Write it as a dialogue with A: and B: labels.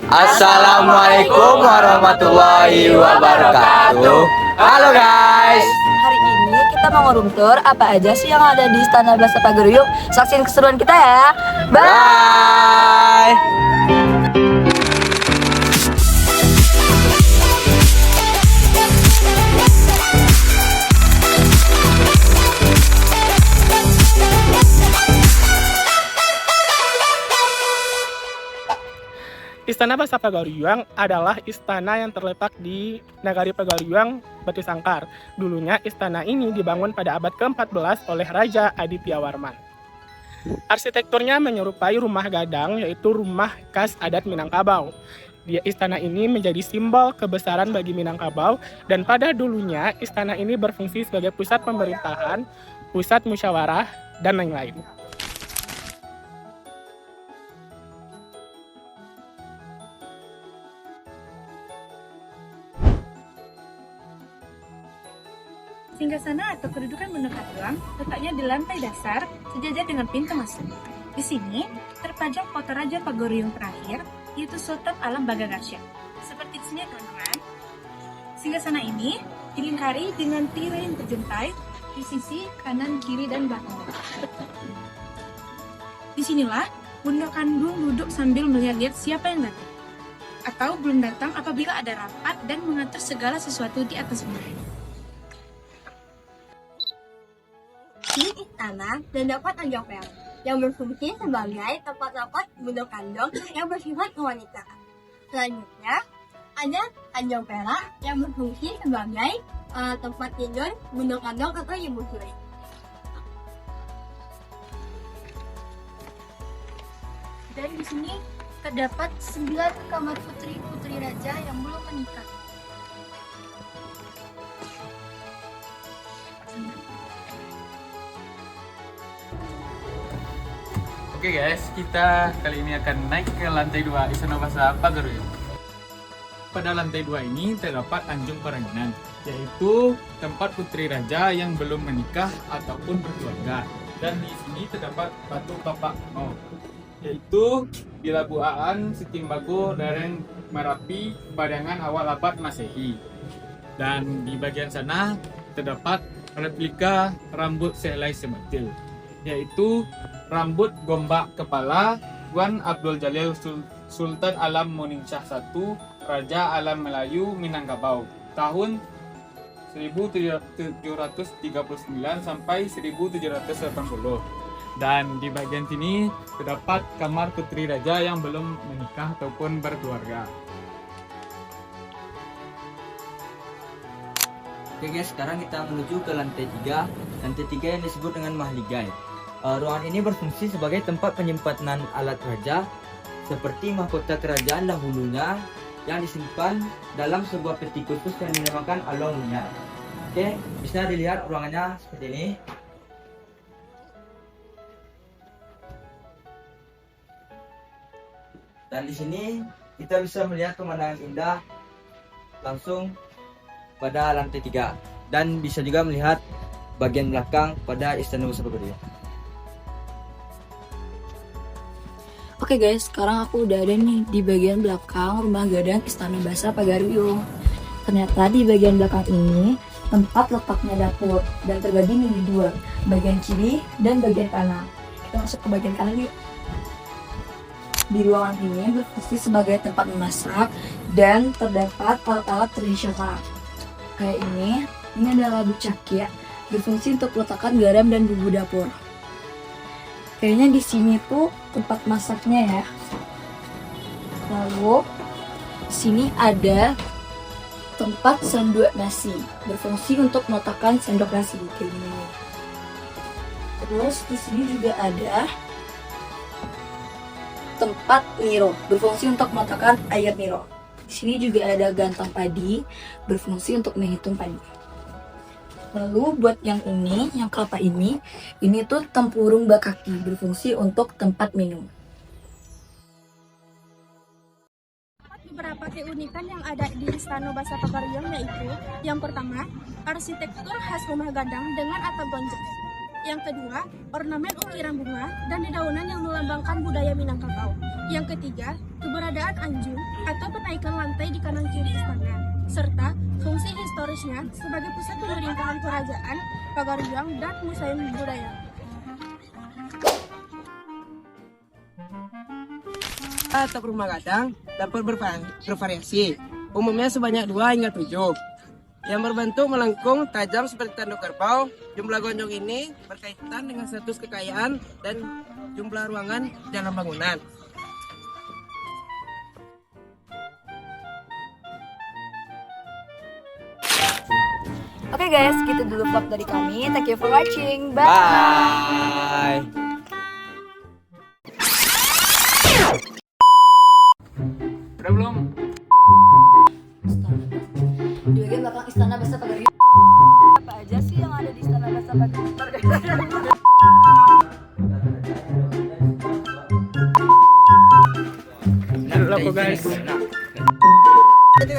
A: Assalamualaikum warahmatullahi wabarakatuh. Halo guys.
B: Hari ini kita mau nge-room tour apa aja sih yang ada di Istana Bahasa Paguyuban. Saksiin keseruan kita ya.
A: Bye.
C: Istana Bahasa Paguyuban adalah istana yang terletak di Nagari Paguyuban, Batu Sangkar. Dulunya istana ini dibangun pada abad ke-14 oleh Raja Aditya Warman. Arsitekturnya menyerupai rumah gadang, yaitu rumah khas adat Minangkabau. Istana ini menjadi simbol kebesaran bagi Minangkabau, dan pada dulunya istana ini berfungsi sebagai pusat pemerintahan, pusat musyawarah, dan lain-lain.
D: Singgasana atau kedudukan mendekat ruang letaknya di lantai dasar sejajar dengan pintu masuk. Di sini terpajang foto Raja Paguyuban terakhir, yaitu Sultan Alam Bagagasya. Seperti di sini teman-teman. Singgasana ini dilingkari dengan tirai yang terjuntai di sisi kanan, kiri, dan belakang. Disinilah Bunda Kandung duduk sambil melihat-lihat siapa yang datang atau belum datang apabila ada rapat dan mengatur segala sesuatu di atas bumi.
E: Ini istana dan dapat Tanjung Perak yang berfungsi sebagai tempat rapat Bunda Kandung yang bersifat kewanita. Selanjutnya, ada Tanjung Perak yang berfungsi sebagai tempat tidur Bunda Kandung atau Ibu Suri.
D: Dan di sini terdapat 9 kamar putri-putri raja yang belum menikah.
F: Oke guys, kita kali ini akan naik ke lantai 2 Istana Bahasa Paguyuban. Pada lantai 2 ini terdapat Anjung Peranginan, yaitu tempat putri raja yang belum menikah ataupun berkeluarga. Dan di sini terdapat batu Bapak No, yaitu di Labuaan Setimbago Dereng Merapi Padangan awal abad Masehi. Dan di bagian sana terdapat replika rambut sehelai sematil, yaitu rambut gombak kepala Tuan Abdul Jalil Sultan Alam Moningsah I, Raja Alam Melayu Minangkabau, tahun 1739 sampai 1780. Dan di bagian sini terdapat kamar putri raja yang belum menikah ataupun berkeluarga.
G: Oke guys, sekarang kita menuju ke lantai 3. Lantai 3 yang disebut dengan Mahligai. Ruangan ini berfungsi sebagai tempat penyimpanan alat raja seperti mahkota kerajaan dahulunya yang disimpan dalam sebuah peti khusus yang dinamakan alongnya. Oke, bisa dilihat ruangannya seperti ini. Dan di sini kita bisa melihat pemandangan indah langsung pada lantai 3, dan bisa juga melihat bagian belakang pada Istana Bahasa Paguyuban.
B: Oke guys, sekarang aku udah ada nih di bagian belakang rumah gadang Istana Bahasa Paguyuban. Ternyata di bagian belakang ini tempat letaknya dapur dan terbagi menjadi 2, bagian kiri dan bagian kanan. Kita masuk ke bagian kanan yuk. Di ruangan ini berfungsi sebagai tempat memasak dan terdapat alat-alat tradisional. Kayak ini adalah bucakya, berfungsi untuk meletakkan garam dan bumbu dapur. Kayaknya di sini tuh tempat masaknya ya. Lalu di sini ada tempat sendok nasi, berfungsi untuk meletakkan sendok nasi kayak gini. Terus di sini juga ada tempat niro, berfungsi untuk meletakkan air niro. Di sini juga ada gantang padi, berfungsi untuk menghitung padi. Lalu buat yang ini, yang kelapa ini tuh tempurung bakaki, berfungsi untuk tempat minum.
D: Beberapa keunikan yang ada di Istana Bahasa Paguyuban yaitu yang pertama, arsitektur khas rumah gadang dengan atap gonjang.
H: Yang kedua, ornamen ukiran bunga dan dedaunan yang melambangkan budaya Minangkabau. Yang ketiga, keberadaan anjung atau penaikan lantai di kanan kiri istana, serta fungsi historisnya sebagai pusat pemerintahan kerajaan, pagariuang, dan museum budaya.
I: Atap rumah gadang dapat bervariasi, umumnya sebanyak 2 hingga 7, yang berbentuk melengkung tajam seperti tanduk kerbau. Jumlah gonjong ini berkaitan dengan status kekayaan dan jumlah ruangan dalam bangunan.
B: Oke guys, gitu dulu vlog dari kami. Thank you for watching. Bye.
A: Bye.
F: Udah belum?
B: Di bagian belakang Istana Bahasa Pagariuang. Apa aja sih yang ada di Istana Bahasa Pagariuang?
C: Laku guys.
I: Jadi,